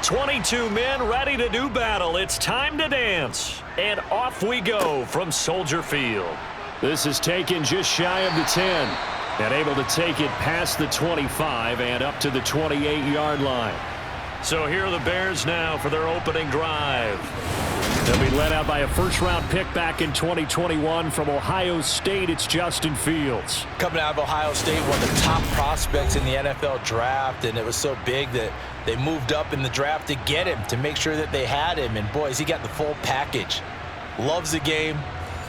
22 men ready to do battle. It's time to dance. And off we go from Soldier Field. This is taken just shy of the 10. And able to take it past the 25 and up to the 28-yard line. So here are the Bears now for their opening drive. They'll be led out by a first-round pick back in 2021 from Ohio State. It's Justin Fields. Coming out of Ohio State, one of the top prospects in the NFL draft, and it was so big that they moved up in the draft to get him, to make sure that they had him. And, boys, he got the full package. Loves the game,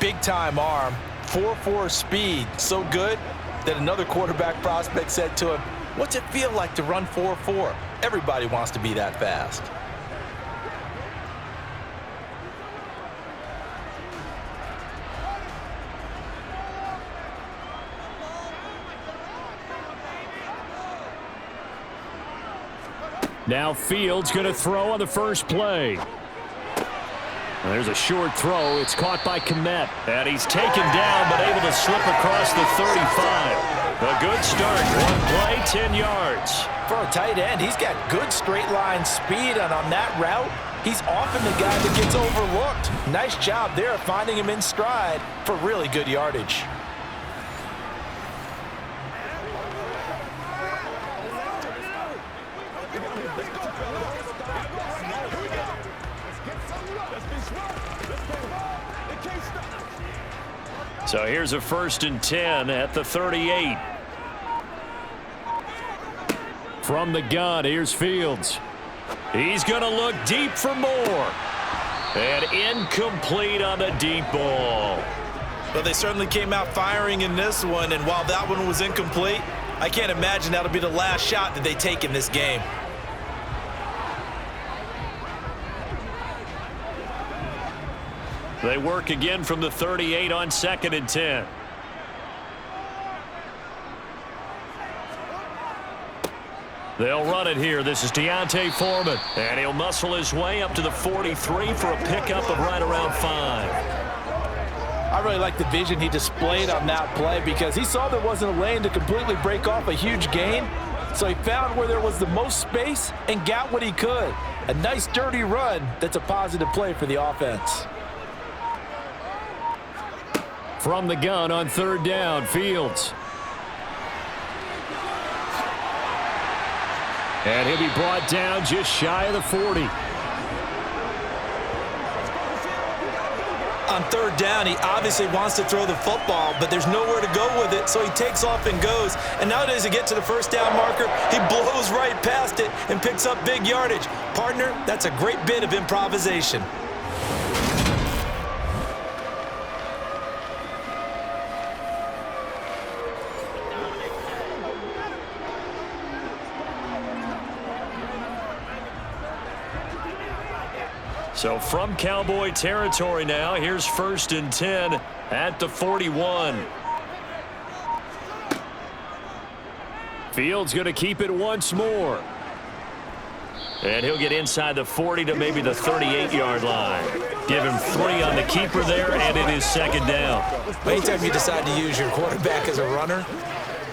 big-time arm, 4.4 speed, so good that another quarterback prospect said to him, "What's it feel like to run 4.4? Everybody wants to be that fast." Now Fields going to throw on the first play. There's a short throw. It's caught by Kmet. And he's taken down but able to slip across the 35. A good start. One play, 10 yards. For a tight end, he's got good straight line speed, and on that route, he's often the guy that gets overlooked. Nice job there of finding him in stride for really good yardage. So here's a 1st and 10 at the 38. From the gun, here's Fields. He's going to look deep for more. And incomplete on the deep ball. Well, they certainly came out firing in this one, and while that one was incomplete, I can't imagine that'll be the last shot that they take in this game. They work again from the 38 on 2nd and 10. They'll run it here. This is Deontay Foreman. And he'll muscle his way up to the 43 for a pickup of right around 5. I really like the vision he displayed on that play because he saw there wasn't a lane to completely break off a huge gain. So he found where there was the most space and got what he could. A nice dirty run that's a positive play for the offense. From the gun on 3rd down, Fields. And he'll be brought down just shy of the 40. On 3rd down, he obviously wants to throw the football, but there's nowhere to go with it, so he takes off and goes. And nowadays, to get to the 1st down marker, he blows right past it and picks up big yardage. Partner, that's a great bit of improvisation. So from Cowboy territory now, here's 1st and 10 at the 41. Fields going to keep it once more. And he'll get inside the 40 to maybe the 38-yard line. Give him 3 on the keeper there, and it is 2nd down. Anytime you decide to use your quarterback as a runner,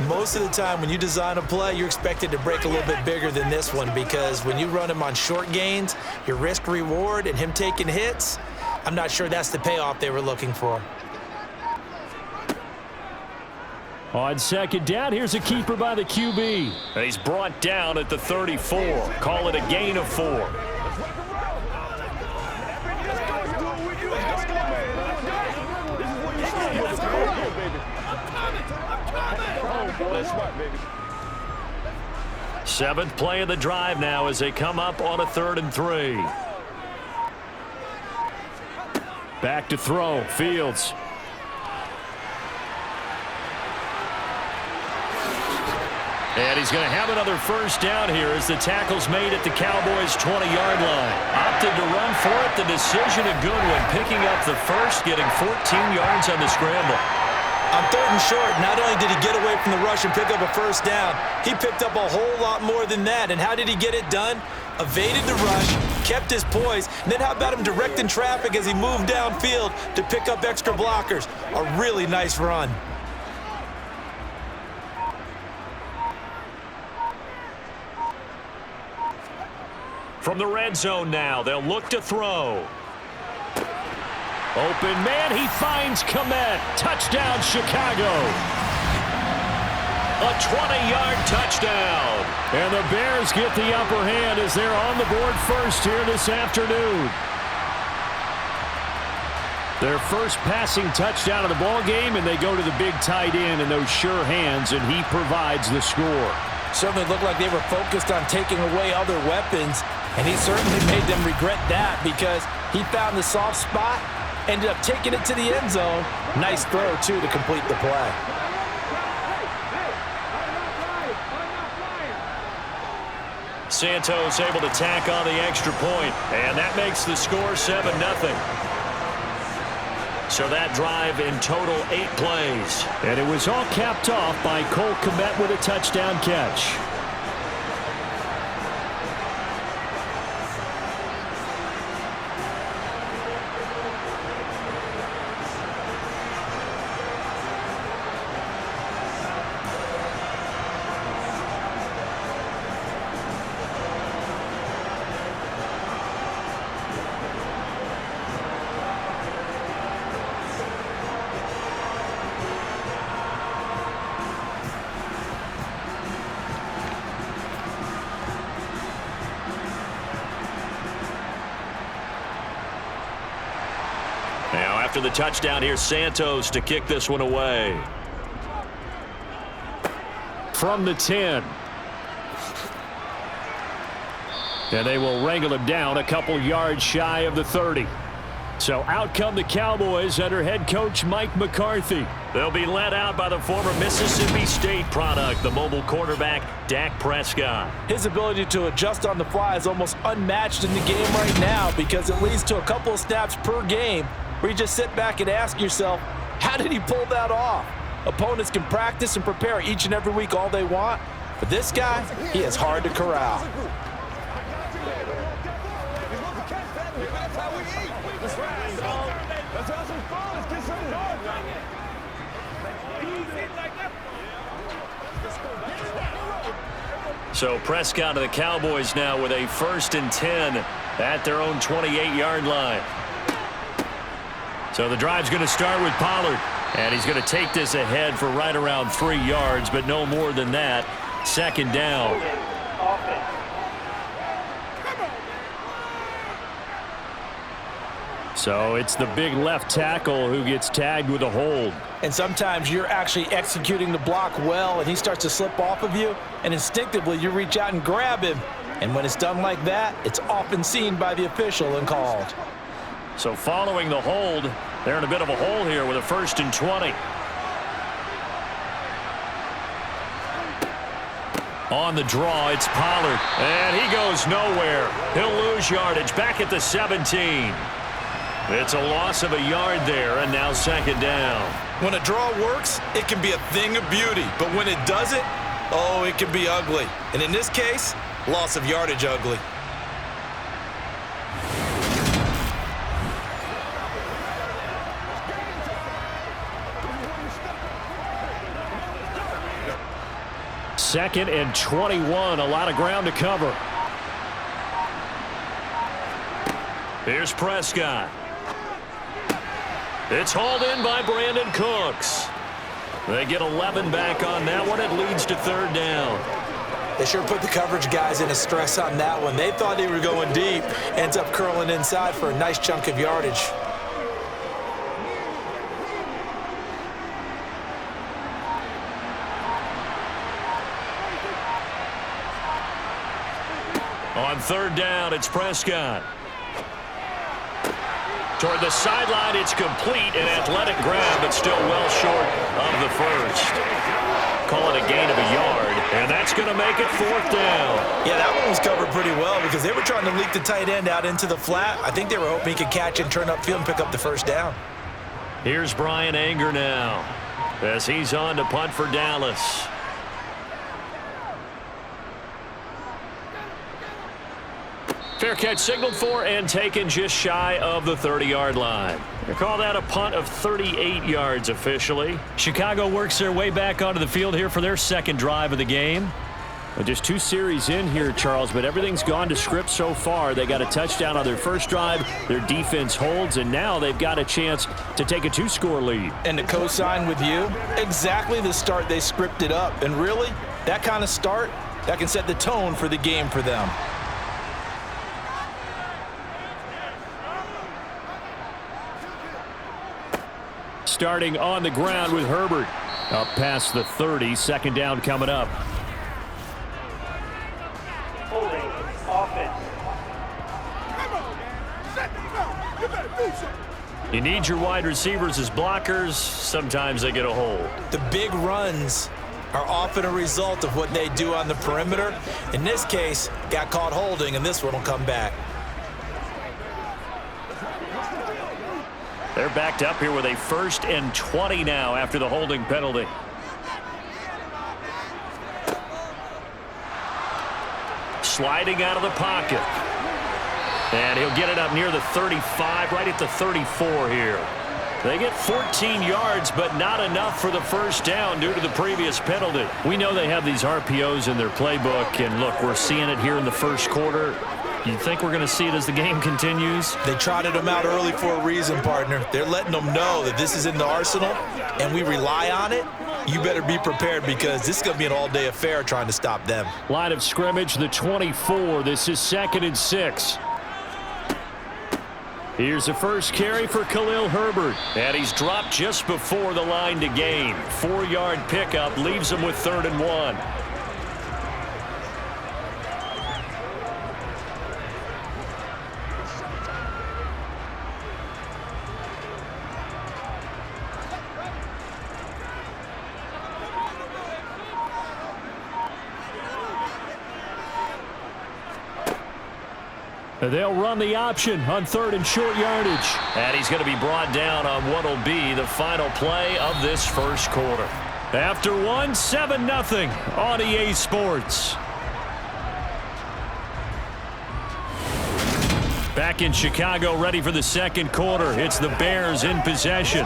most of the time when you design a play, you're expected to break a little bit bigger than this one because when you run him on short gains, your risk-reward and him taking hits, I'm not sure that's the payoff they were looking for. On 2nd down, here's a keeper by the QB. And he's brought down at the 34. Call it a gain of 4. Seventh play of the drive now as they come up on a 3rd and 3. Back to throw, Fields. And he's going to have another 1st down here as the tackle's made at the Cowboys' 20-yard line. Opted to run for it. The decision a good one. Picking up the 1st, getting 14 yards on the scramble. On 3rd and short, not only did he get away from the rush and pick up a 1st down, he picked up a whole lot more than that. And how did he get it done? Evaded the rush, kept his poise, and then how about him directing traffic as he moved downfield to pick up extra blockers? A really nice run. From the red zone now, they'll look to throw. Open man, he finds Komet. Touchdown, Chicago. A 20-yard touchdown. And the Bears get the upper hand as they're on the board first here this afternoon. Their first passing touchdown of the ball game, and they go to the big tight end in those sure hands, and he provides the score. Certainly looked like they were focused on taking away other weapons, and he certainly made them regret that because he found the soft spot, ended up taking it to the end zone. Nice throw, too, to complete the play. Santos able to tack on the extra point, and that makes the score 7-0. So that drive in total 8 plays. And it was all capped off by Cole Kmet with a touchdown catch. Now, after the touchdown, here's Santos to kick this one away. From the 10. And they will wrangle him down a couple yards shy of the 30. So out come the Cowboys under head coach Mike McCarthy. They'll be led out by the former Mississippi State product, the mobile quarterback, Dak Prescott. His ability to adjust on the fly is almost unmatched in the game right now because it leads to a couple of snaps per game where you just sit back and ask yourself, how did he pull that off? Opponents can practice and prepare each and every week all they want, but this guy, he is hard to corral. So Prescott of the Cowboys now with a 1st and 10 at their own 28-yard line. So the drive's going to start with Pollard. And he's going to take this ahead for right around 3 yards, but no more than that. 2nd down. So it's the big left tackle who gets tagged with a hold. And sometimes you're actually executing the block well, and he starts to slip off of you, and instinctively you reach out and grab him. And when it's done like that, it's often seen by the official and called. So following the hold, they're in a bit of a hole here with a 1st and 20. On the draw, it's Pollard. And he goes nowhere. He'll lose yardage back at the 17. It's a loss of a yard there, and now 2nd down. When a draw works, it can be a thing of beauty. But when it doesn't, oh, it can be ugly. And in this case, loss of yardage ugly. Second and 21, a lot of ground to cover. Here's Prescott. It's hauled in by Brandon Cooks. They get 11 back on that one. It leads to 3rd down. They sure put the coverage guys in a stress on that one. They thought they were going deep. Ends up curling inside for a nice chunk of yardage. On 3rd down, it's Prescott. Toward the sideline, it's complete. An athletic grab, but still well short of the 1st. Call it a gain of a yard, and that's going to make it 4th down. Yeah, that one was covered pretty well because they were trying to leak the tight end out into the flat. I think they were hoping he could catch and turn upfield and pick up the 1st down. Here's Brian Anger now as he's on to punt for Dallas. Fair catch signaled for and taken just shy of the 30-yard line. They call that a punt of 38 yards officially. Chicago works their way back onto the field here for their 2nd drive of the game. Well, just 2 series in here, Charles, but everything's gone to script so far. They got a touchdown on their first drive. Their defense holds, and now they've got a chance to take a 2-score lead. And to co-sign with you, exactly the start they scripted up. And really, that kind of start, that can set the tone for the game for them. Starting on the ground with Herbert. Up past the 30, second down coming up. You need your wide receivers as blockers. Sometimes they get a hold. The big runs are often a result of what they do on the perimeter. In this case, got caught holding, and this one will come back. They're backed up here with a 1st and 20 now after the holding penalty. Sliding out of the pocket. And he'll get it up near the 35, right at the 34 here. They get 14 yards, but not enough for the first down due to the previous penalty. We know they have these RPOs in their playbook, and look, we're seeing it here in the first quarter. You think we're going to see it as the game continues? They trotted them out early for a reason, partner. They're letting them know that this is in the arsenal, and we rely on it. You better be prepared because this is going to be an all-day affair trying to stop them. Line of scrimmage, the 24. This is 2nd and 6. Here's the first carry for Khalil Herbert. And he's dropped just before the line to gain. 4-yard pickup leaves him with 3rd and 1. They'll run the option on 3rd and short yardage. And he's going to be brought down on what will be the final play of this first quarter. After 1, 7-0 on EA Sports. Back in Chicago, ready for the second quarter. It's the Bears in possession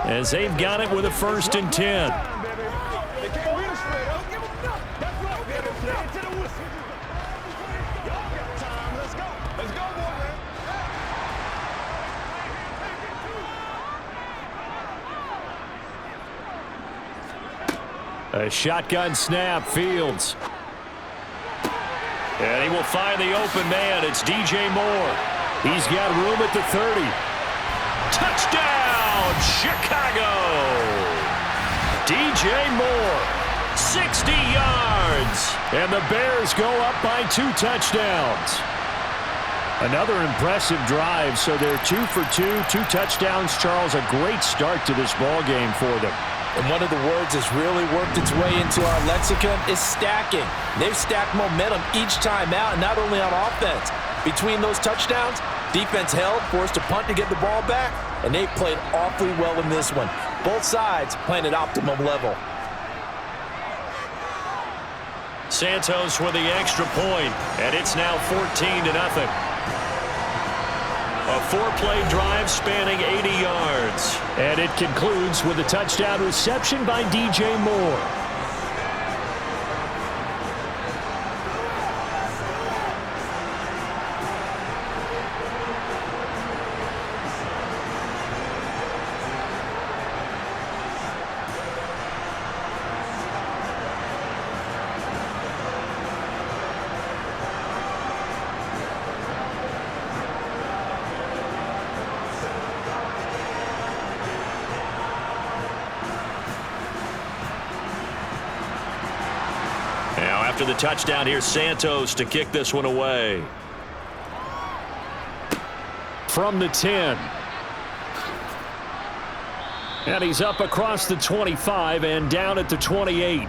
as they've got it with a 1st and 10. A shotgun snap, Fields. And he will find the open man. It's DJ Moore. He's got room at the 30. Touchdown, Chicago! DJ Moore, 60 yards. And the Bears go up by 2 touchdowns. Another impressive drive, so they're 2 for 2, 2 touchdowns. Charles, a great start to this ball game for them. And one of the words that's really worked its way into our lexicon is stacking. They've stacked momentum each time out, and not only on offense. Between those touchdowns, defense held, forced a punt to get the ball back, and they played awfully well in this one. Both sides playing at optimum level. Santos with the extra point, and it's now 14-0. A 4-play drive spanning 80 yards. And it concludes with a touchdown reception by DJ Moore. After the touchdown, here's Santos to kick this one away. From the 10. And he's up across the 25 and down at the 28.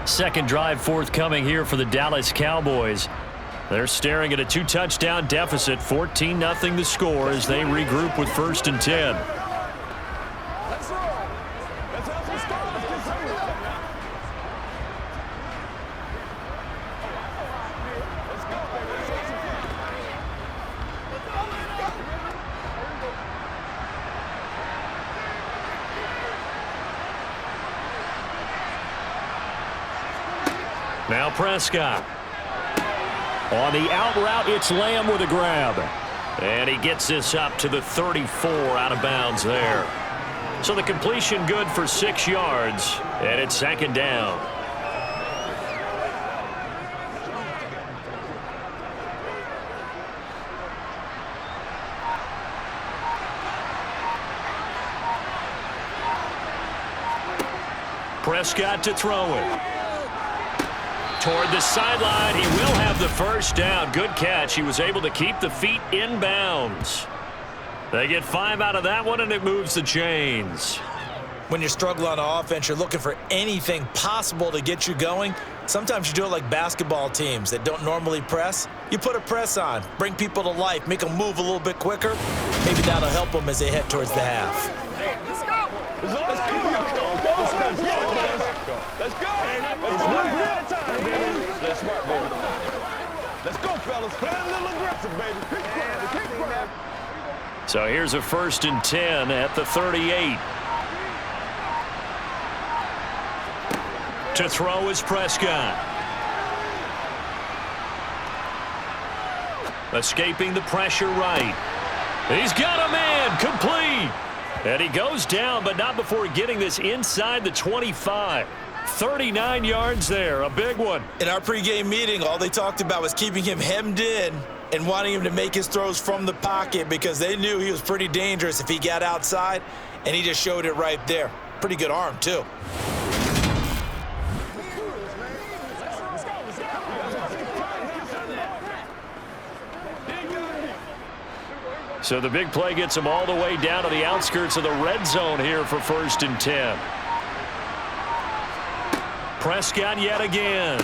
Second drive forthcoming here for the Dallas Cowboys. They're staring at a 2-touchdown deficit, 14-0 the score as they regroup with 1st and 10. Now Prescott. On the out route, it's Lamb with a grab. And he gets this up to the 34 out of bounds there. So the completion good for 6 yards, and it's second down. Prescott to throw it. Toward the sideline, he will have the first down. Good catch. He was able to keep the feet in bounds. They get 5 out of that one, and it moves the chains. When you're struggling on offense, you're looking for anything possible to get you going. Sometimes you do it like basketball teams that don't normally press. You put a press on, bring people to life, make them move a little bit quicker. Maybe that'll help them as they head towards the half. Let's go. Let's go. It's one play at a time, baby. That's smart, baby. Let's go, fellas. Play a little aggressive, baby. Keep quiet. So here's a 1st and 10 at the 38. To throw is Prescott. Escaping the pressure right. He's got a man. Complete. And he goes down, but not before getting this inside the 25. 39 yards there, a big one. In our pregame meeting, all they talked about was keeping him hemmed in and wanting him to make his throws from the pocket because they knew he was pretty dangerous if he got outside, and he just showed it right there. Pretty good arm, too. So the big play gets him all the way down to the outskirts of the red zone here for 1st and 10. Prescott yet again.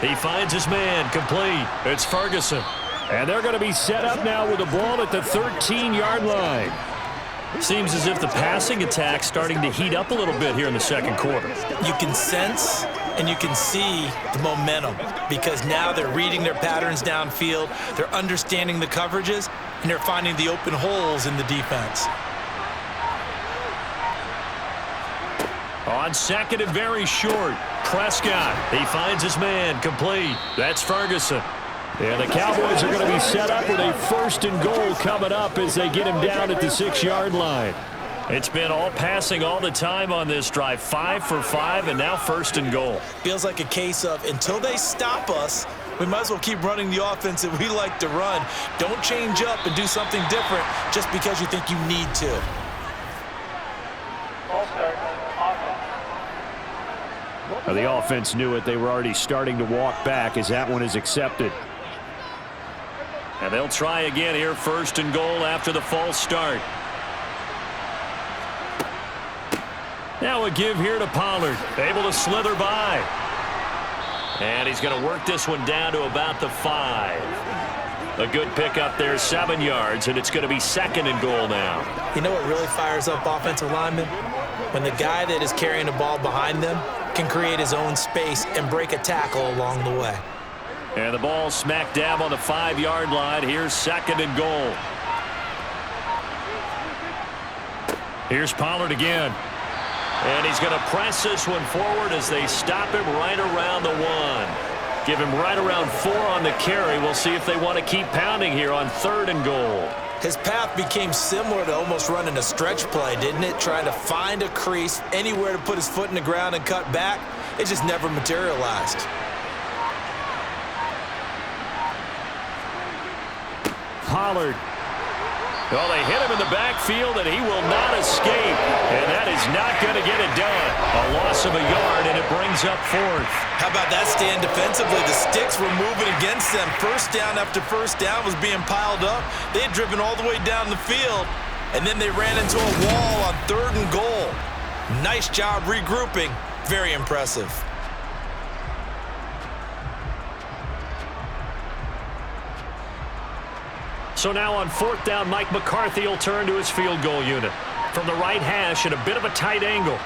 He finds his man. Complete. It's Ferguson. And they're going to be set up now with the ball at the 13-yard line. Seems as if the passing attack's starting to heat up a little bit here in the second quarter. You can sense and you can see the momentum because now they're reading their patterns downfield, they're understanding the coverages, and they're finding the open holes in the defense. On second and very short, Prescott. He finds his man. Complete. That's Ferguson. And the Cowboys are going to be set up with a 1st and goal coming up as they get him down at the 6-yard line. It's been all passing all the time on this drive. 5 for 5, and now 1st and goal. Feels like a case of until they stop us, we might as well keep running the offense that we like to run. Don't change up and do something different just because you think you need to. Well, the offense knew it. They were already starting to walk back as that one is accepted. And they'll try again here, 1st and goal after the false start. Now a give here to Pollard. Able to slither by. And he's going to work this one down to about the 5. A good pickup there, 7 yards, and it's going to be 2nd and goal now. You know what really fires up offensive linemen? When the guy that is carrying the ball behind them can create his own space and break a tackle along the way. And the ball smack dab on the 5-yard line. Here's 2nd and goal. Here's Pollard again. And he's going to press this one forward as they stop him right around the 1. Give him right around 4 on the carry. We'll see if they want to keep pounding here on 3rd and goal. His path became similar to almost running a stretch play, didn't it? Trying to find a crease, anywhere to put his foot in the ground and cut back. It just never materialized. Pollard. Well, they hit him in the backfield, and he will not escape. And that is not going to get it done. A loss of a yard, and it brings up 4th. How about that stand defensively? The sticks were moving against them. First down after first down was being piled up. They had driven all the way down the field, and then they ran into a wall on 3rd and goal. Nice job regrouping. Very impressive. So now on 4th down, Mike McCarthy will turn to his field goal unit. From the right hash at a bit of a tight angle.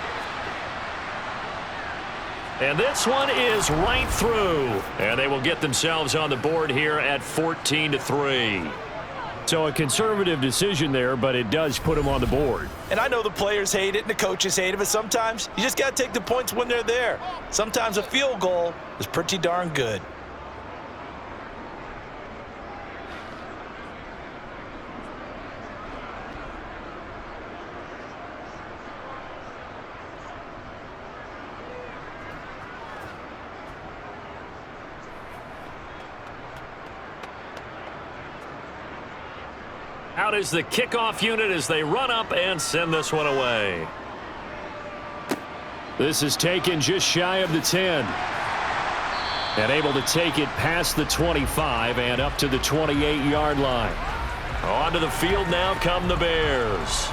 And this one is right through. And they will get themselves on the board here at 14-3. So a conservative decision there, but it does put him on the board. And I know the players hate it and the coaches hate it, but sometimes you just got to take the points when they're there. Sometimes a field goal is pretty darn good. Out is the kickoff unit as they run up and send this one away. This is taken just shy of the 10. And able to take it past the 25 and up to the 28-yard line. Onto the field now come the Bears.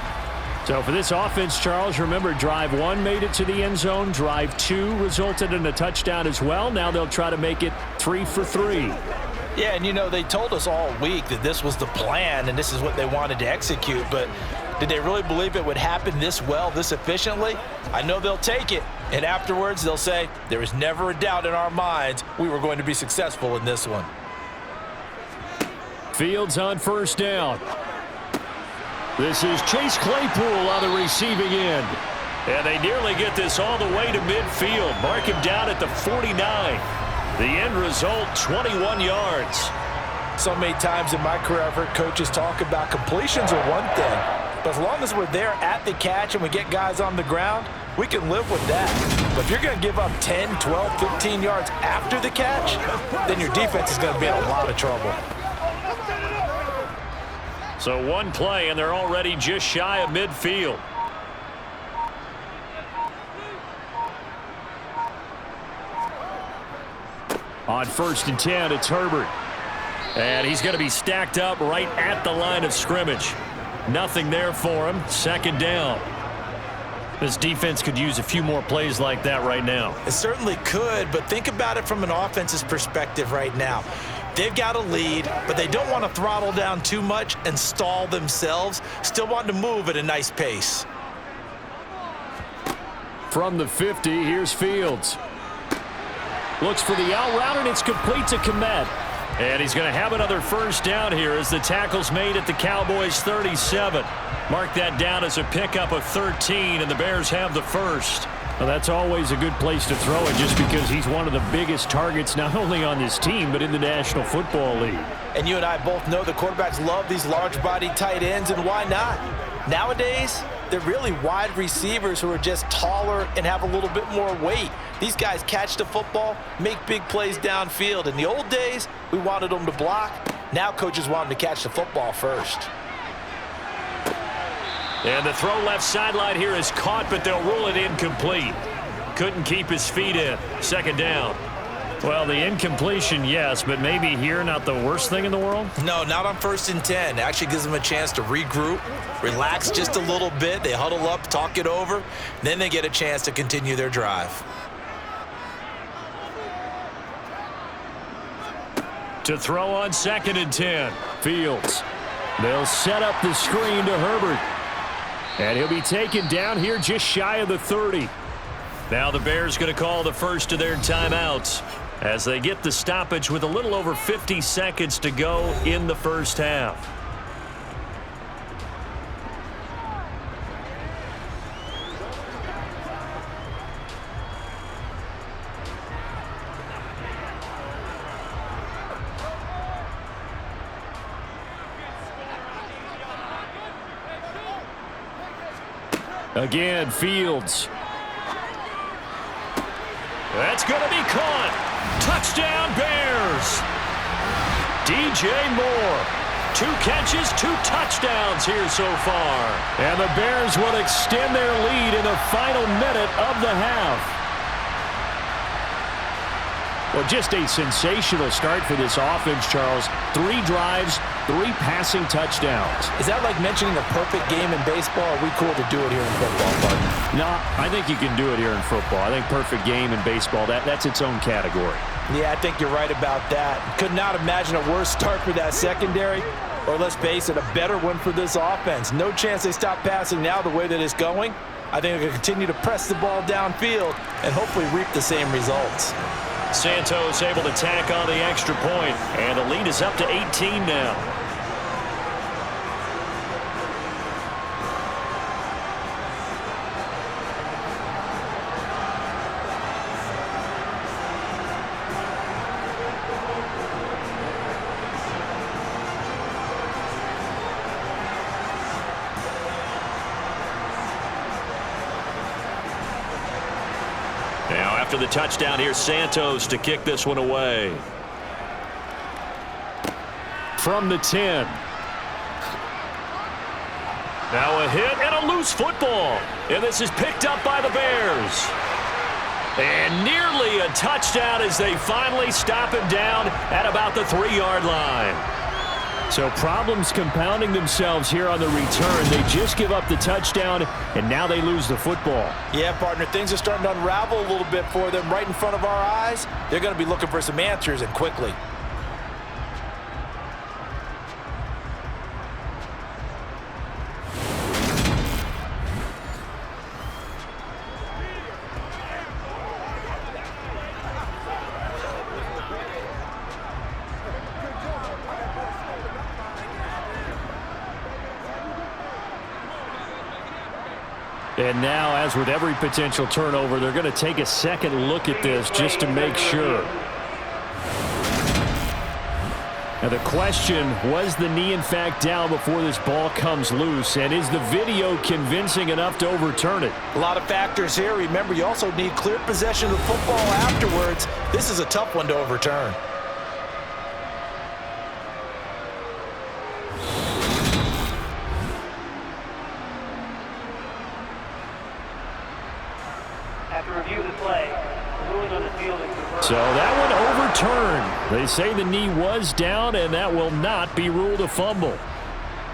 So for this offense, Charles, remember drive 1 made it to the end zone. Drive 2 resulted in a touchdown as well. Now they'll try to make it 3 for 3. Yeah, and you know, they told us all week that this was the plan and this is what they wanted to execute, but did they really believe it would happen this well, this efficiently? I know they'll take it, and afterwards they'll say, there was never a doubt in our minds we were going to be successful in this one. Fields on first down. This is Chase Claypool on the receiving end. And they nearly get this all the way to midfield. Mark him down at the 49. The end result, 21 yards. So many times in my career, I've heard coaches talk about completions are one thing, but as long as we're there at the catch and we get guys on the ground, we can live with that. But if you're going to give up 10, 12, 15 yards after the catch, then your defense is going to be in a lot of trouble. So one play, and they're already just shy of midfield. On first and 10, it's Herbert. And he's going to be stacked up right at the line of scrimmage. Nothing there for him. Second down. This defense could use a few more plays like that right now. It certainly could, but think about it from an offense's perspective right now. They've got a lead, but they don't want to throttle down too much and stall themselves. Still want to move at a nice pace. From the 50, here's Fields. Looks for the out route, and it's complete to Komet. And he's going to have another first down here as the tackle's made at the Cowboys 37. Mark that down as a pickup of 13, and the Bears have the first. Well, that's always a good place to throw it just because he's one of the biggest targets not only on this team but in the National Football League. And you and I both know the quarterbacks love these large-body tight ends, and why not? Nowadays, they're really wide receivers who are just taller and have a little bit more weight. These guys catch the football, make big plays downfield. In the old days, we wanted them to block. Now coaches want them to catch the football first. And the throw left sideline here is caught, but they'll rule it incomplete. Couldn't keep his feet in. Second down. Well, the incompletion, yes, but maybe here not the worst thing in the world? No, not on first and 10. It actually gives them a chance to regroup, relax just a little bit. They huddle up, talk it over, then they get a chance to continue their drive. To throw on second and 10. Fields. They'll set up the screen to Herbert. And he'll be taken down here just shy of the 30. Now the Bears going to call the first of their timeouts as they get the stoppage with a little over 50 seconds to go in the first half. Again, Fields. That's going to be caught. Touchdown, Bears. DJ Moore. 2 catches, 2 touchdowns here so far. And the Bears will extend their lead in the final minute of the half. Well, just a sensational start for this offense, Charles. 3 drives, 3 passing touchdowns. Is that like mentioning a perfect game in baseball? Or are we cool to do it here in football, partner? No, I think you can do it here in football. I think perfect game in baseball, that's its own category. Yeah, I think you're right about that. Could not imagine a worse start for that secondary, or let's face it, a better one for this offense. No chance they stop passing now the way that it's going. I think they're going to continue to press the ball downfield and hopefully reap the same results. Santos able to tack on the extra point, and the lead is up to 18 now. after the touchdown, here's Santos to kick this one away. From the 10. Now a hit and a loose football. And this is picked up by the Bears. And nearly a touchdown as they finally stop him down at about the 3-yard line. So problems compounding themselves here on the return. They just give up the touchdown, and now they lose the football. Yeah, partner, things are starting to unravel a little bit for them right in front of our eyes. They're going to be looking for some answers, and quickly. And now, as with every potential turnover, they're going to take a second look at this just to make sure. Now the question, was the knee in fact down before this ball comes loose? And is the video convincing enough to overturn it? A lot of factors here. Remember, you also need clear possession of the football afterwards. This is a tough one to overturn. So that one overturned. They say the knee was down, and that will not be ruled a fumble.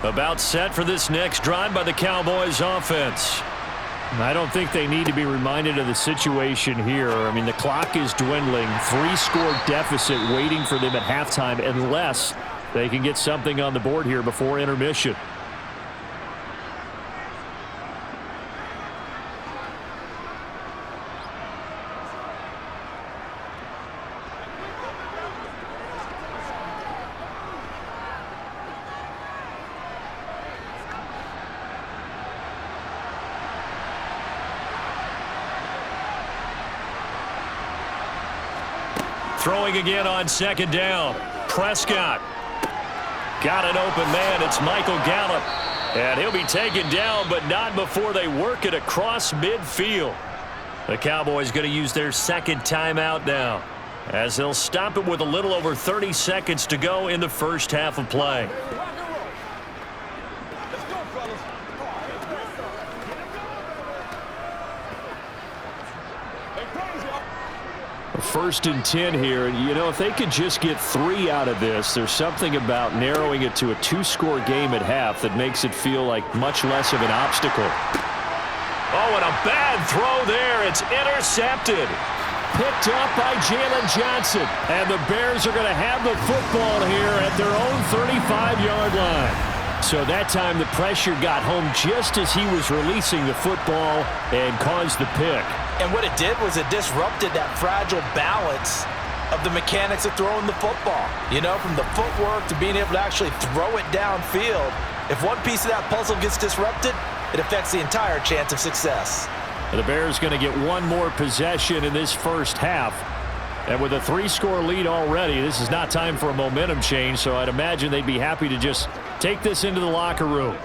About set for this next drive by the Cowboys offense. I don't think they need to be reminded of the situation here. I mean, the clock is dwindling. 3-score deficit waiting for them at halftime unless they can get something on the board here before intermission. Throwing again on second down. Prescott. Got an open man. It's Michael Gallup. And he'll be taken down, but not before they work it across midfield. The Cowboys going to use their second timeout now, as they'll stop it with a little over 30 seconds to go in the first half of play. First and 10 here. You know, if they could just get 3 out of this, there's something about narrowing it to a 2-score game at half that makes it feel like much less of an obstacle. Oh, and a bad throw there. It's intercepted. Picked up by Jalen Johnson. And the Bears are going to have the football here at their own 35-yard line. So that time the pressure got home just as he was releasing the football and caused the pick. And what it did was it disrupted that fragile balance of the mechanics of throwing the football. You know, from the footwork to being able to actually throw it downfield. If one piece of that puzzle gets disrupted, it affects the entire chance of success. The Bears going to get one more possession in this first half. And with a 3-score lead already, this is not time for a momentum change, so I'd imagine they'd be happy to just take this into the locker room.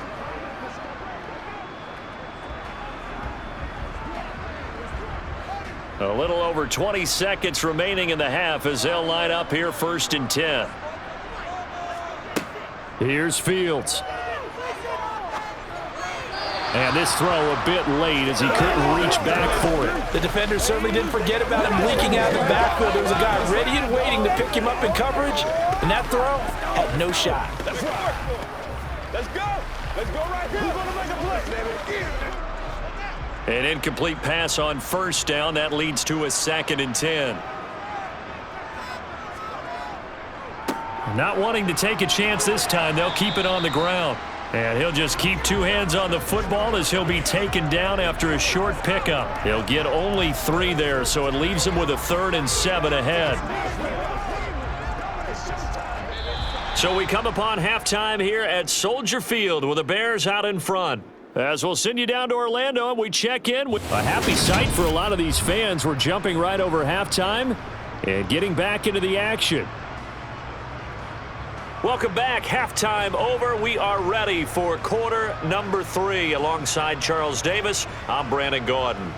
A little over 20 seconds remaining in the half as they'll line up here first and 10. Here's Fields. And this throw a bit late as he couldn't reach back for it. The defender certainly didn't forget about him leaking out of the backfield. There was a guy ready and waiting to pick him up in coverage, and that throw had no shot. Let's work. Let's go. Let's go right here. Who's going to make a play, baby? An incomplete pass on first down. That leads to a 2nd and 10. Not wanting to take a chance this time, they'll keep it on the ground. And he'll just keep 2 hands on the football as he'll be taken down after a short pickup. He'll get only 3 there, so it leaves him with a 3rd and 7 ahead. So we come upon halftime here at Soldier Field with the Bears out in front. As we'll send you down to Orlando, and we check in with a happy sight for a lot of these fans. We're jumping right over halftime and getting back into the action. Welcome back. Halftime over. We are ready for quarter number 3. Alongside Charles Davis, I'm Brandon Gordon.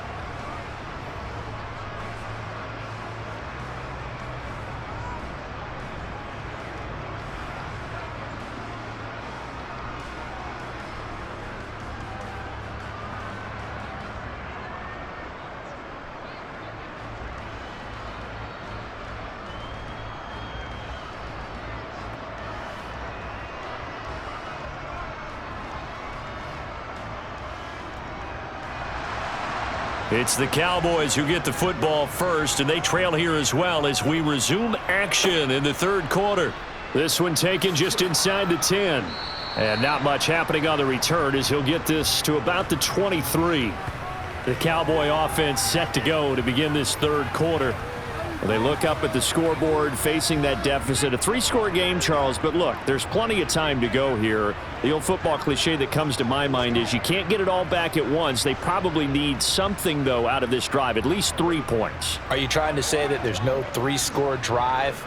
It's the Cowboys who get the football first, and they trail here as well as we resume action in the third quarter. This one taken just inside the 10. And not much happening on the return as he'll get this to about the 23. The Cowboy offense set to go to begin this third quarter. Well, they look up at the scoreboard facing that deficit. A 3-score game, Charles, but look, there's plenty of time to go here. The old football cliche that comes to my mind is you can't get it all back at once. They probably need something, though, out of this drive, at least 3 points. Are you trying to say that there's no 3-score drive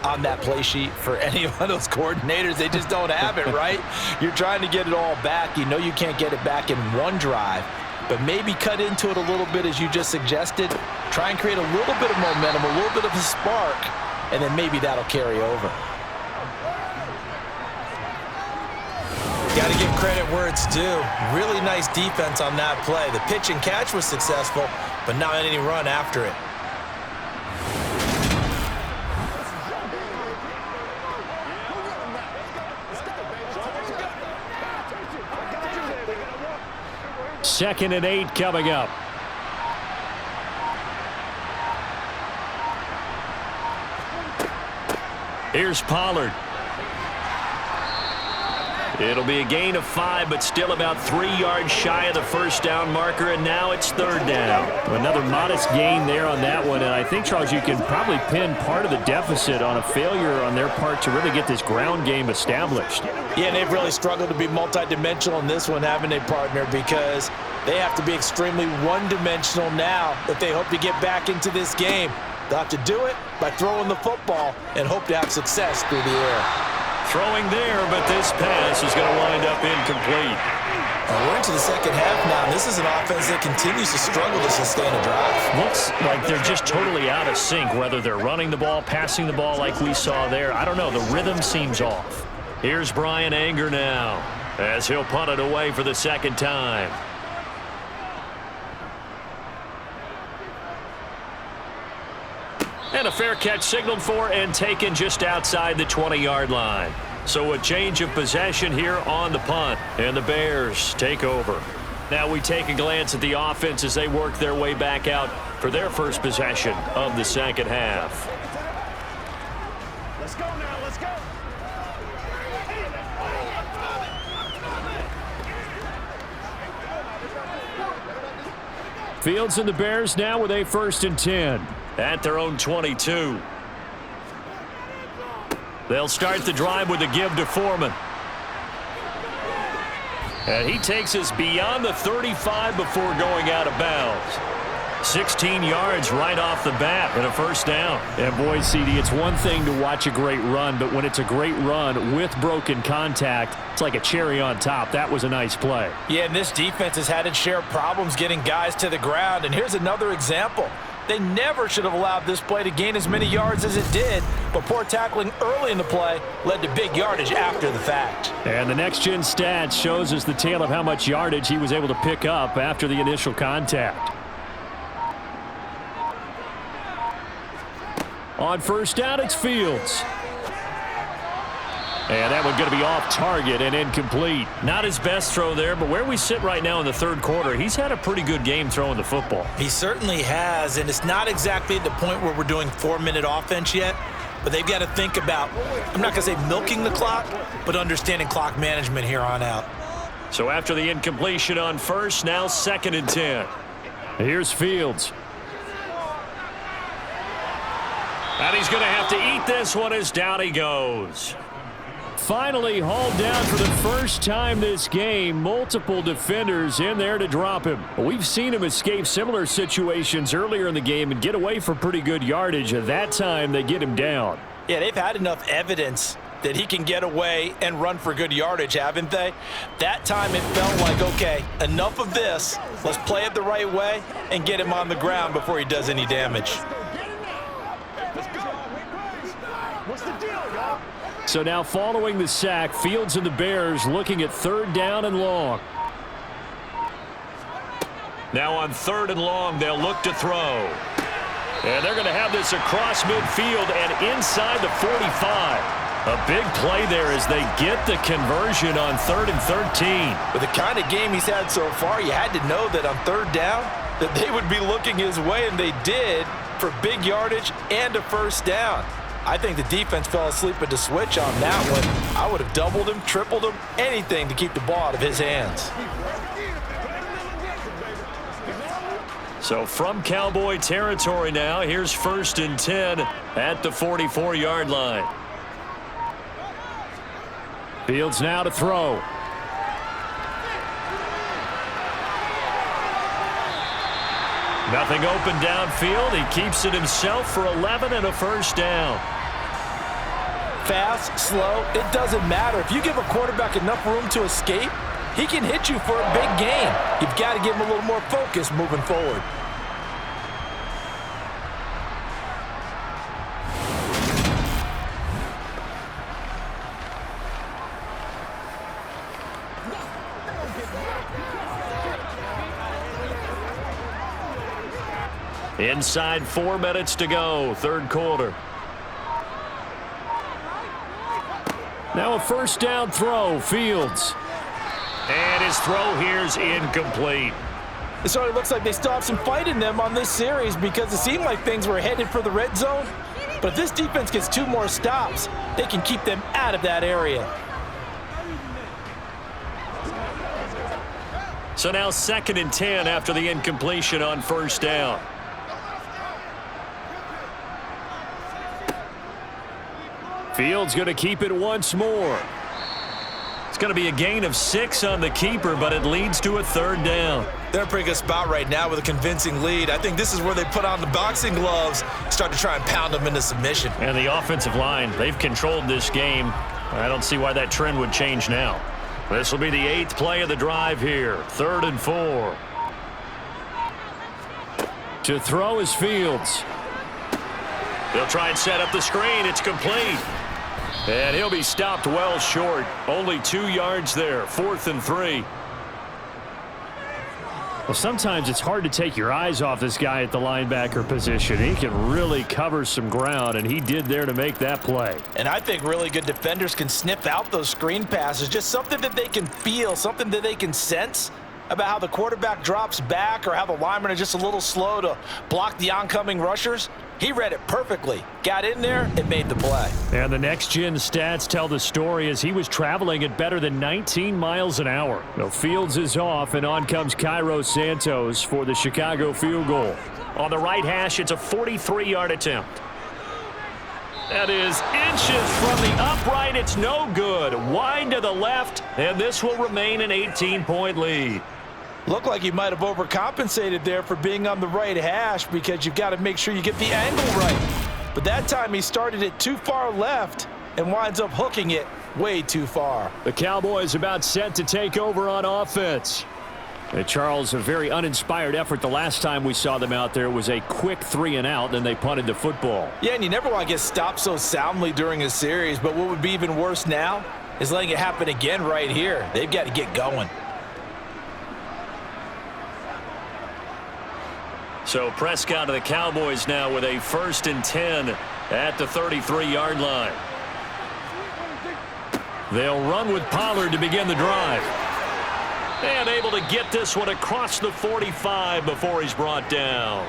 on that play sheet for any of those coordinators? They just don't have it, right? You're trying to get it all back. You know you can't get it back in one drive, but maybe cut into it a little bit as you just suggested. Try and create a little bit of momentum, a little bit of a spark, and then maybe that'll carry over. Got to give credit where it's due. Really nice defense on that play. The pitch and catch was successful, but not any run after it. Second and 8 coming up. Here's Pollard. It'll be a gain of 5, but still about 3 yards shy of the first down marker, and now it's third down. Another modest gain there on that one, and I think, Charles, you can probably pin part of the deficit on a failure on their part to really get this ground game established. Yeah, and they've really struggled to be multidimensional in this one, haven't they, partner, because they have to be extremely one-dimensional now if they hope to get back into this game. They'll have to do it by throwing the football and hope to have success through the air. Throwing there, but this pass is going to wind up incomplete. We're into the second half now, and this is an offense that continues to struggle to sustain a drive. Looks like they're just totally out of sync, whether they're running the ball, passing the ball like we saw there. I don't know. The rhythm seems off. Here's Brian Anger now as he'll punt it away for the second time. And a fair catch signaled for and taken just outside the 20-yard line. So a change of possession here on the punt, and the Bears take over. Now we take a glance at the offense as they work their way back out for their first possession of the second half. Let's go now, let's go. Fields and the Bears now with a 1st and 10 at their own 22. They'll start the drive with a give to Foreman. And he takes us beyond the 35 before going out of bounds. 16 yards right off the bat and a first down. And boy, CD, it's one thing to watch a great run, but when it's a great run with broken contact, it's like a cherry on top. That was a nice play. Yeah, and this defense has had its share of problems getting guys to the ground. And here's another example. They never should have allowed this play to gain as many yards as it did, but poor tackling early in the play led to big yardage after the fact. And the next-gen stats shows us the tale of how much yardage he was able to pick up after the initial contact. On first down, it's Fields. And that one's going to be off target and incomplete. Not his best throw there, but where we sit right now in the third quarter, he's had a pretty good game throwing the football. He certainly has, and it's not exactly at the point where we're doing 4-minute offense yet, but they've got to think about, I'm not going to say milking the clock, but understanding clock management here on out. So after the incompletion on first, now 2nd and 10. Here's Fields. And he's going to have to eat this one as down he goes. Finally hauled down for the first time this game. Multiple defenders in there to drop him. We've seen him escape similar situations earlier in the game and get away for pretty good yardage. At that time, they get him down. Yeah, they've had enough evidence that he can get away and run for good yardage, haven't they? That time it felt like, okay, enough of this. Let's play it the right way and get him on the ground before he does any damage. Let's go. What's the deal, y'all? So now following the sack, Fields and the Bears looking at 3rd down and long. Now on 3rd and long, they'll look to throw. And they're going to have this across midfield and inside the 45. A big play there as they get the conversion on 3rd and 13. With the kind of game he's had so far, you had to know that on 3rd down, that they would be looking his way, and they did, for big yardage and a first down. I think the defense fell asleep at the switch on that one. I would have doubled him, tripled him, anything to keep the ball out of his hands. So from Cowboy territory now, here's 1st and 10 at the 44-yard line. Fields now to throw. Nothing open downfield. He keeps it himself for 11 and a first down. Fast, slow, it doesn't matter. If you give a quarterback enough room to escape, he can hit you for a big gain. You've got to give him a little more focus moving forward. Inside 4 minutes to go, third quarter. Now a first down throw, Fields. And his throw here's incomplete. It sort of looks like they still have some fight in them on this series because it seemed like things were headed for the red zone. But if this defense gets 2 more stops, they can keep them out of that area. So now 2nd and 10 after the incompletion on first down. Fields going to keep it once more. It's going to be a gain of 6 on the keeper, but it leads to a third down. They're in a pretty good spot right now with a convincing lead. I think this is where they put on the boxing gloves, start to try and pound them into submission. And the offensive line, they've controlled this game. I don't see why that trend would change now. This will be the 8th play of the drive here. 3rd and 4. To throw is Fields. They'll try and set up the screen. It's complete. And he'll be stopped well short. Only 2 yards there. 4th and 3. Well, sometimes it's hard to take your eyes off this guy at the linebacker position. He can really cover some ground, and he did there to make that play. And I think really good defenders can sniff out those screen passes. Just something that they can feel, something that they can sense about how the quarterback drops back or how the linemen are just a little slow to block the oncoming rushers. He read it perfectly. Got in there and made the play. And the next-gen stats tell the story as he was traveling at better than 19 miles an hour. Well, Fields is off, and on comes Cairo Santos for the Chicago field goal. On the right hash, it's a 43-yard attempt. That is inches from the upright. It's no good. Wide to the left, and this will remain an 18-point lead. Looked like he might have overcompensated there for being on the right hash because you've got to make sure you get the angle right. But that time he started it too far left and winds up hooking it way too far. The Cowboys about set to take over on offense. And Charles, a very uninspired effort the last time we saw them out there was a quick 3 and out, then they punted the football. Yeah, and you never want to get stopped so soundly during a series, but what would be even worse now is letting it happen again right here. They've got to get going. So Prescott of the Cowboys now with a 1st and 10 at the 33-yard line. They'll run with Pollard to begin the drive. And able to get this one across the 45 before he's brought down.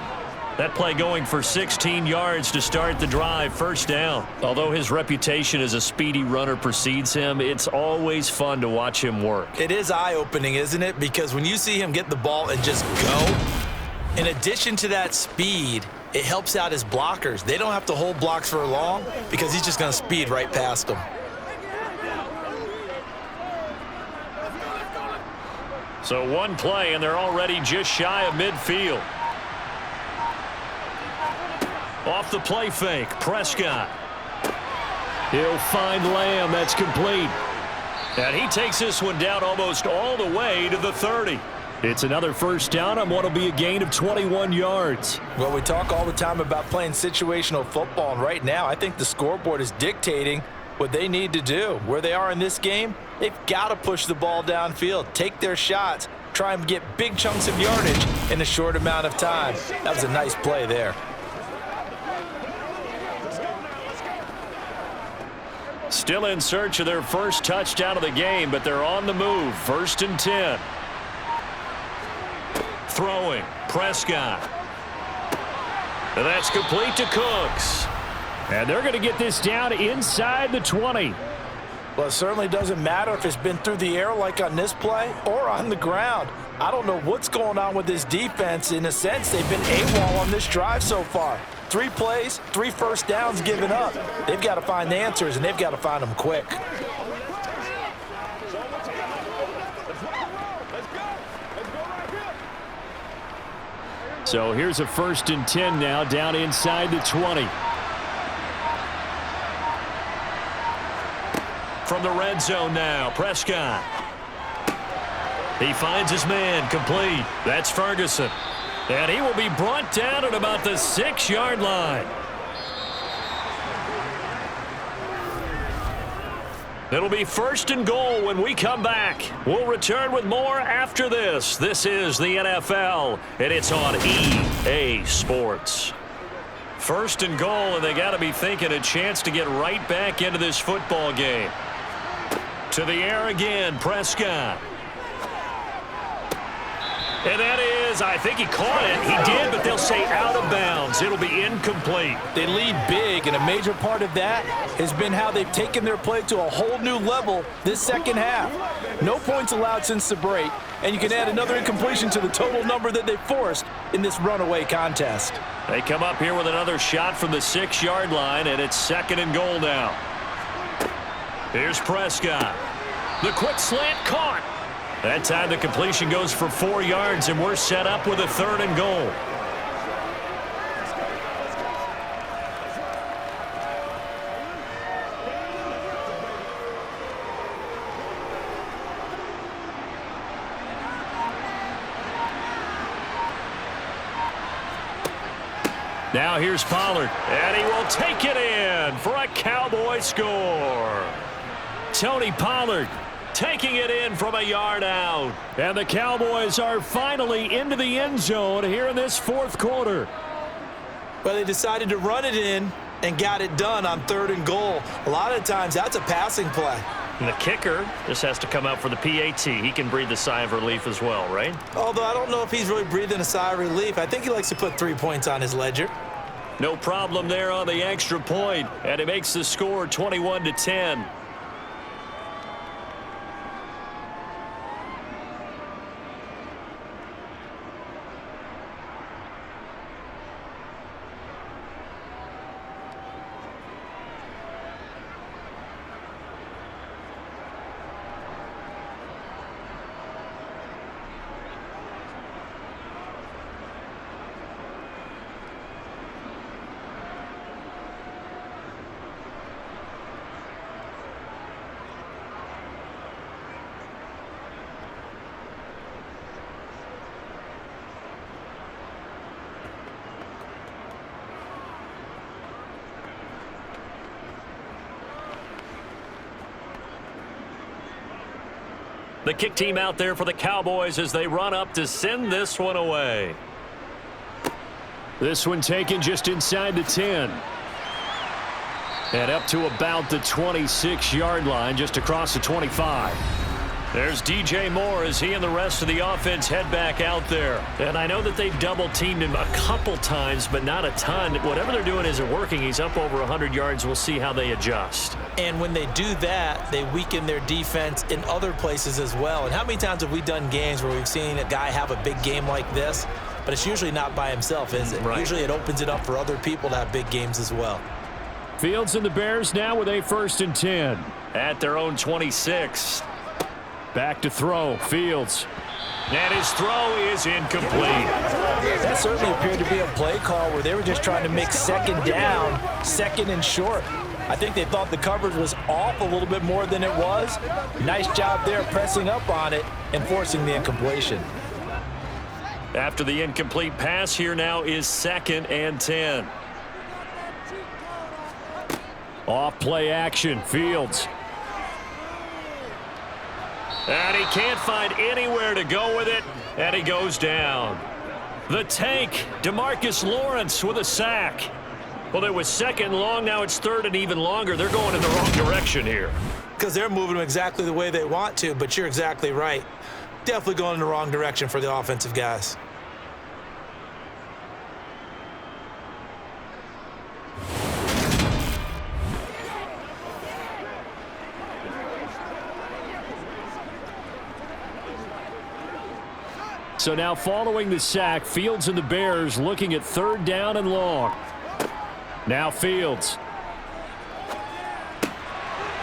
That play going for 16 yards to start the drive, first down. Although his reputation as a speedy runner precedes him, it's always fun to watch him work. It is eye-opening, isn't it? Because when you see him get the ball and just go, in addition to that speed, it helps out his blockers. They don't have to hold blocks for long because he's just going to speed right past them. So one play, and they're already just shy of midfield. Off the play fake, Prescott. He'll find Lamb. That's complete. And he takes this one down almost all the way to the 30. It's another first down on what will be a gain of 21 yards. Well, we talk all the time about playing situational football, and right now I think the scoreboard is dictating what they need to do. Where they are in this game, they've got to push the ball downfield, take their shots, try and get big chunks of yardage in a short amount of time. That was a nice play there. Still in search of their first touchdown of the game, but they're on the move. 1st and 10. throwing. Prescott. And that's complete to Cooks. And they're going to get this down inside the 20. Well, it certainly doesn't matter if it's been through the air like on this play or on the ground. I don't know what's going on with this defense. In a sense, they've been AWOL on this drive so far. 3 plays, 3 first downs given up. They've got to find the answers, and they've got to find them quick. So here's a 1st and 10 now, down inside the 20. From the red zone now, Prescott. He finds his man, complete. That's Ferguson. And he will be brought down at about the 6-yard line. It'll be 1st and goal when we come back. We'll return with more after this. This is the NFL, and it's on EA Sports. 1st and goal, and they got to be thinking a chance to get right back into this football game. To the air again, Prescott. And that is, I think he caught it. He did, but they'll say out of bounds. It'll be incomplete. They lead big, and a major part of that has been how they've taken their play to a whole new level this second half. No points allowed since the break, and you can add another incompletion to the total number that they forced in this runaway contest. They come up here with another shot from the 6-yard line, and it's 2nd and goal now. Here's Prescott. The quick slant caught. That time the completion goes for 4 yards, and we're set up with a 3rd and goal. Now here's Pollard, and he will take it in for a Cowboy score. Tony Pollard taking it in from a yard out. And the Cowboys are finally into the end zone here in this 4th quarter. Well, they decided to run it in and got it done on 3rd and goal. A lot of times that's a passing play. And the kicker just has to come out for the PAT. He can breathe a sigh of relief as well, right? Although I don't know if he's really breathing a sigh of relief. I think he likes to put 3 points on his ledger. No problem there on the extra point, and it makes the score 21-10. The kick team out there for the Cowboys as they run up to send this one away. This one taken just inside the 10. And up to about the 26-yard line, just across the 25. There's DJ Moore as he and the rest of the offense head back out there. And I know that they've double-teamed him a couple times, but not a ton. Whatever they're doing isn't working. He's up over 100 yards. We'll see how they adjust. And when they do that, they weaken their defense in other places as well. And how many times have we done games where we've seen a guy have a big game like this, but it's usually not by himself, is it? Right. Usually it opens it up for other people to have big games as well. Fields and the Bears now with a 1st and 10 at their own 26. Back to throw, Fields. And his throw is incomplete. That certainly appeared to be a play call where they were just trying to make 2nd down, 2nd and short. I think they thought the coverage was off a little bit more than it was. Nice job there pressing up on it and forcing the incompletion. After the incomplete pass, here now is 2nd and 10. Off play action, Fields. And he can't find anywhere to go with it, and he goes down. The tank, DeMarcus Lawrence with a sack. Well, it was 2nd long, now it's 3rd and even longer. They're going in the wrong direction here. Because they're moving them exactly the way they want to, but you're exactly right. Definitely going in the wrong direction for the offensive guys. So now following the sack, Fields and the Bears looking at 3rd down and long. Now Fields.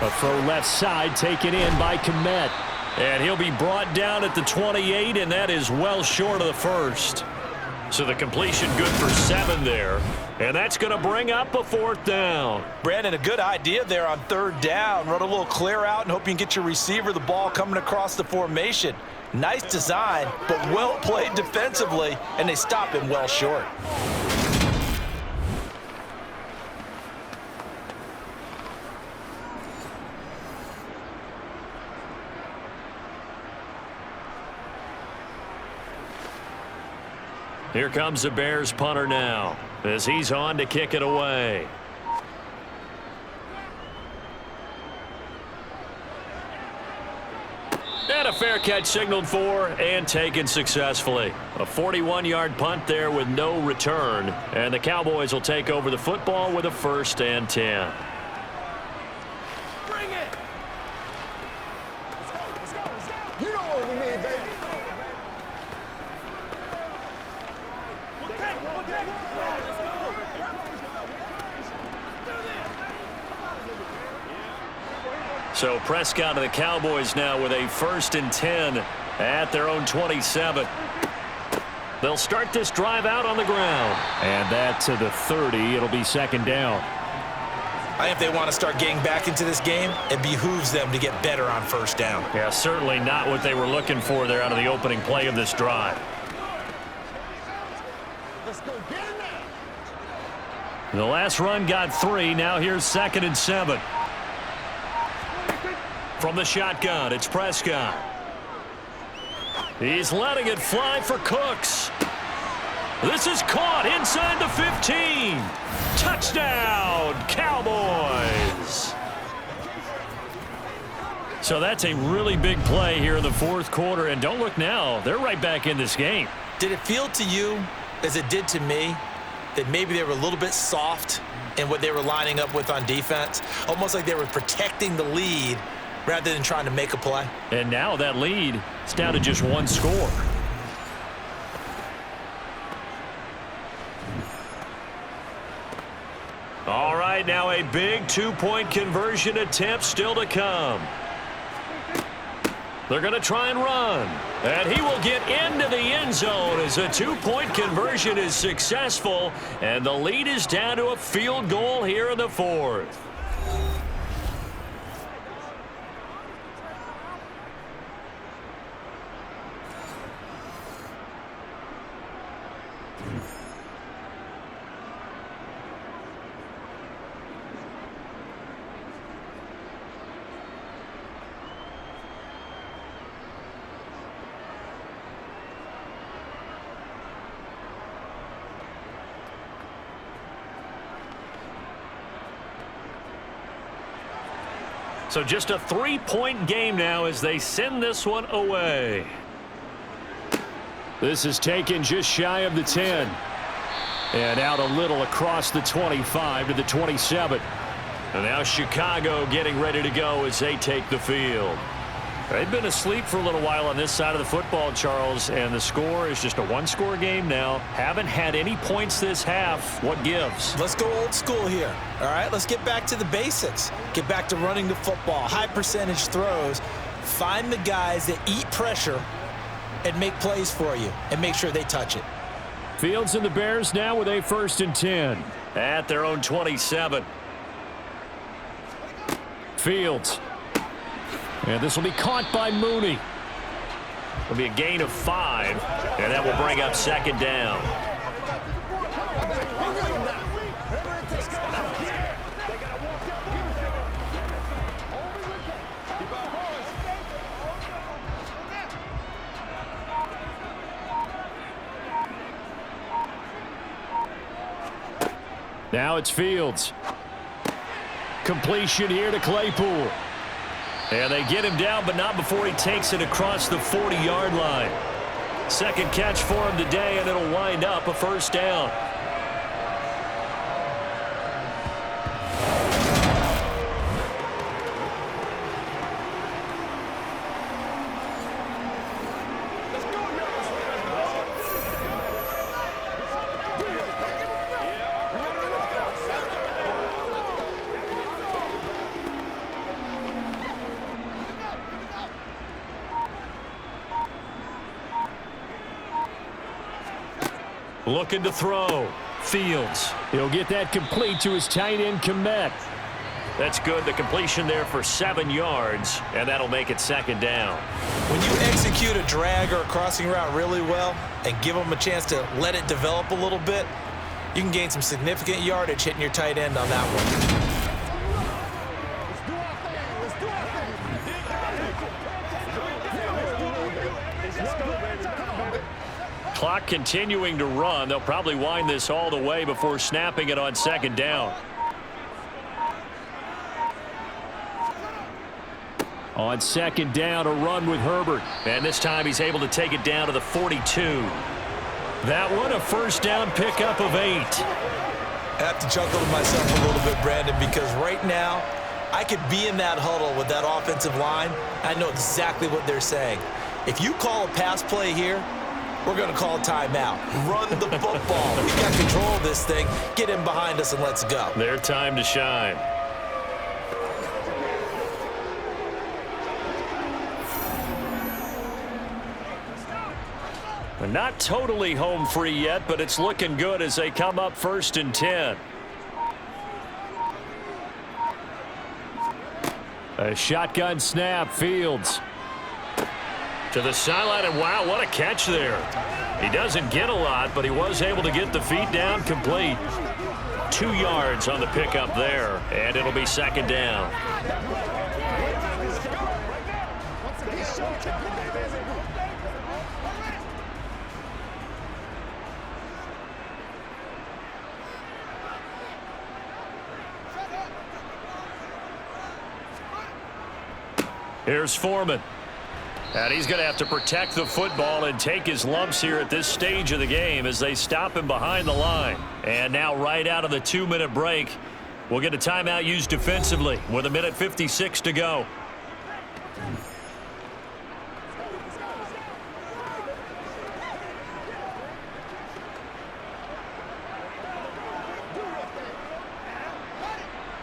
A throw left side taken in by Kmet. And he'll be brought down at the 28, and that is well short of the first. So the completion good for 7 there. And that's going to bring up a 4th down. Brandon, a good idea there on 3rd down. Run a little clear out and hope you can get your receiver the ball coming across the formation. Nice design, but well played defensively, and they stop him well short. Here comes the Bears punter now as he's on to kick it away. And a fair catch signaled for and taken successfully. A 41-yard punt there with no return. And the Cowboys will take over the football with a 1st and 10. Bring it! Let's go. You know what we need, baby. So Prescott and the Cowboys now with a 1st and 10 at their own 27. They'll start this drive out on the ground. And that to the 30. It'll be 2nd down. I think if they want to start getting back into this game, it behooves them to get better on 1st down. Yeah, certainly not what they were looking for there out of the opening play of this drive. Let's go get it now. The last run got 3. Now here's 2nd and 7. From the shotgun, it's Prescott. He's letting it fly for Cooks. This is caught inside the 15. Touchdown, Cowboys. So that's a really big play here in the 4th quarter. And don't look now, they're right back in this game. Did it feel to you, as it did to me, that maybe they were a little bit soft in what they were lining up with on defense? Almost like they were protecting the lead rather than trying to make a play. And now that lead is down to just 1 score. All right, now a big 2-point conversion attempt still to come. They're going to try and run. And he will get into the end zone as a 2-point conversion is successful. And the lead is down to a field goal here in the 4th. So just a 3-point game now as they send this one away. This is taken just shy of the 10. And out a little across the 25 to the 27. And now Chicago getting ready to go as they take the field. They've been asleep for a little while on this side of the football, Charles, and the score is just a 1-score game now. Haven't had any points this half. What gives? Let's go old school here. All right, let's get back to the basics. Get back to running the football, high percentage throws. Find the guys that eat pressure and make plays for you and make sure they touch it. Fields and the Bears now with a 1st and 10 at their own 27. Fields. And this will be caught by Mooney. It'll be a gain of 5, and that will bring up 2nd down. Now it's Fields. Completion here to Claypool. And they get him down, but not before he takes it across the 40-yard line. 2nd catch for him today, and it'll wind up a 1st down. Looking to throw. Fields. He'll get that complete to his tight end, Komet. That's good. The completion there for 7 yards, and that'll make it second down. When you execute a drag or a crossing route really well and give them a chance to let it develop a little bit, you can gain some significant yardage hitting your tight end on that one. Clock continuing to run. They'll probably wind this all the way before snapping it on second down. On second down, a run with Herbert. And this time he's able to take it down to the 42. That one, a first down pickup of 8. I have to chuckle to myself a little bit, Brandon, because right now I could be in that huddle with that offensive line. I know exactly what they're saying. If you call a pass play here, we're going to call a timeout. Run the football. We got control of this thing. Get in behind us and let's go. Their time to shine. They're not totally home free yet, but it's looking good as they come up 1st and 10. A shotgun snap. Fields to the sideline, and wow, what a catch there. He doesn't get a lot, but he was able to get the feet down complete. 2 yards on the pickup there, and it'll be second down. Here's Foreman. And he's going to have to protect the football and take his lumps here at this stage of the game as they stop him behind the line. And now right out of the 2-minute break, we'll get a timeout used defensively with 1:56 to go.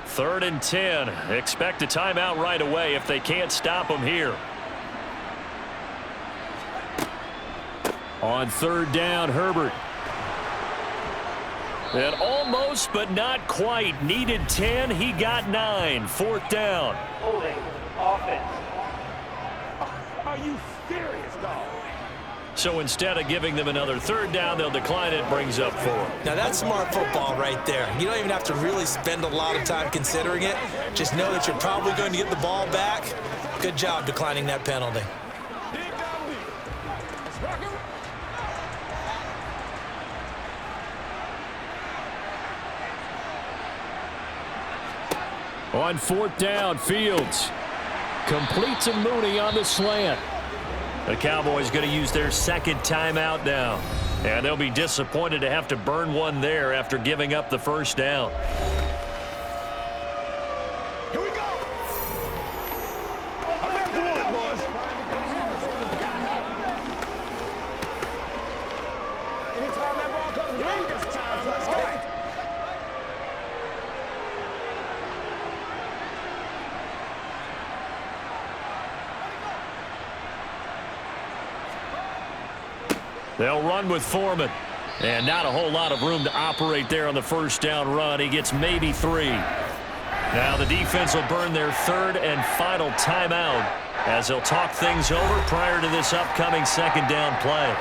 Third and 10. Expect a timeout right away if they can't stop him here. On third down, Herbert. And almost, but not quite. Needed 10. He got 9. Fourth down. Holding offense. Are you serious, dog? So instead of giving them another third down, they'll decline it. Brings up 4. Now that's smart football right there. You don't even have to really spend a lot of time considering it. Just know that you're probably going to get the ball back. Good job declining that penalty. On fourth down, Fields completes to Mooney on the slant. The Cowboys going to use their second timeout now. And they'll be disappointed to have to burn one there after giving up the first down. Here we go. I'm back to it, boys. Anytime that ball comes in, it's time. Let's go. They'll run with Foreman. And not a whole lot of room to operate there on the first down run. He gets maybe 3. Now the defense will burn their third and final timeout as they'll talk things over prior to this upcoming second down play.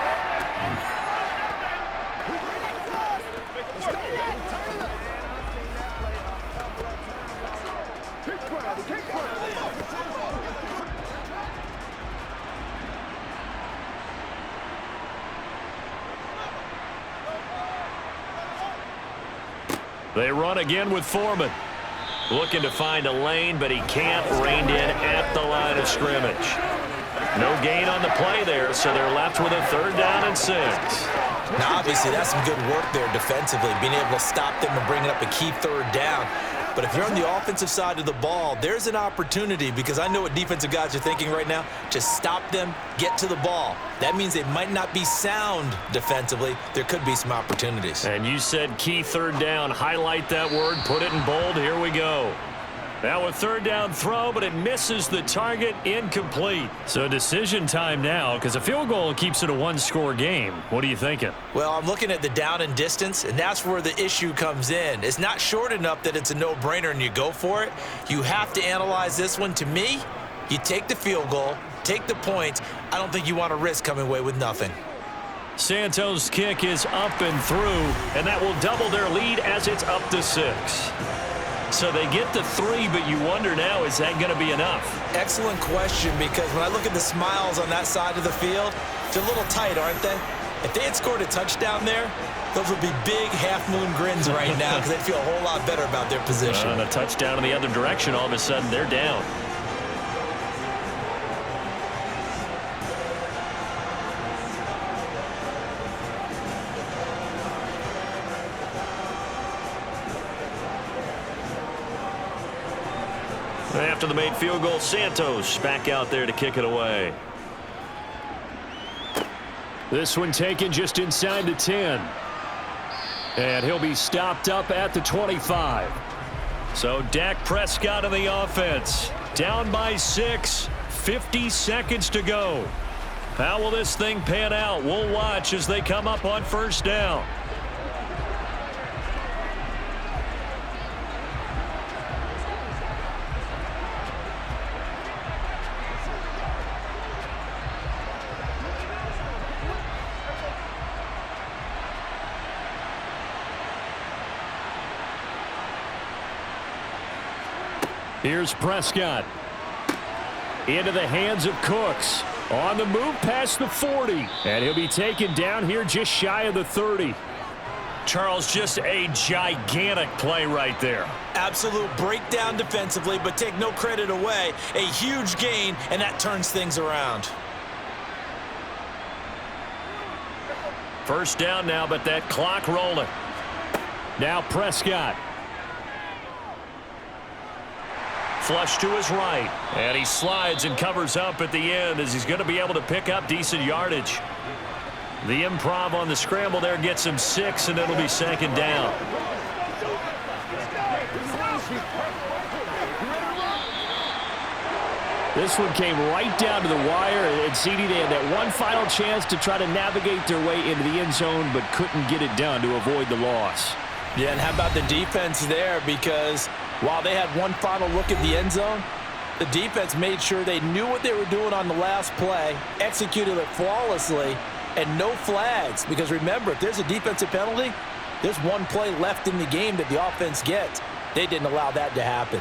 They run again with Foreman. Looking to find a lane, but he can't. Reined in at the line of scrimmage. No gain on the play there, so they're left with a third down and 6. Now, obviously, that's some good work there defensively, being able to stop them and bringing up a key third down. But if you're on the offensive side of the ball, there's an opportunity, because I know what defensive guys are thinking right now. Just stop them, get to the ball. That means they might not be sound defensively. There could be some opportunities. And you said key third down. Highlight that word, put it in bold. Here we go. Now a third down throw, but it misses the target, incomplete. So decision time now, because a field goal keeps it a one-score game. What are you thinking? Well, I'm looking at the down and distance, and that's where the issue comes in. It's not short enough that it's a no-brainer and you go for it. You have to analyze this one. To me, you take the field goal, take the points. I don't think you want to risk coming away with nothing. Santos' kick is up and through, and that will double their lead as it's up to 6. So they get the 3, but you wonder now, is that going to be enough? Excellent question, because when I look at the smiles on that side of the field, they're a little tight, aren't they? If they had scored a touchdown there, those would be big half-moon grins right now because they'd feel a whole lot better about their position. And a touchdown in the other direction, all of a sudden they're down. After the made field goal, Santos back out there to kick it away. This one taken just inside the 10. And he'll be stopped up at the 25. So Dak Prescott on the offense. Down by 6. 50 seconds to go. How will this thing pan out? We'll watch as they come up on first down. Here's Prescott. Into the hands of Cooks. On the move past the 40. And he'll be taken down here just shy of the 30. Charles, just a gigantic play right there. Absolute breakdown defensively, but take no credit away. A huge gain, and that turns things around. First down now, but that clock rolling. Now Prescott. Flush to his right. And he slides and covers up at the end as he's going to be able to pick up decent yardage. The improv on the scramble there gets him 6, and it'll be second down. This one came right down to the wire, and CD, they had that one final chance to try to navigate their way into the end zone, but couldn't get it done to avoid the loss. Yeah, and how about the defense there? Because while they had one final look at the end zone, the defense made sure they knew what they were doing on the last play, executed it flawlessly, and no flags. Because remember, if there's a defensive penalty, there's one play left in the game that the offense gets. They didn't allow that to happen.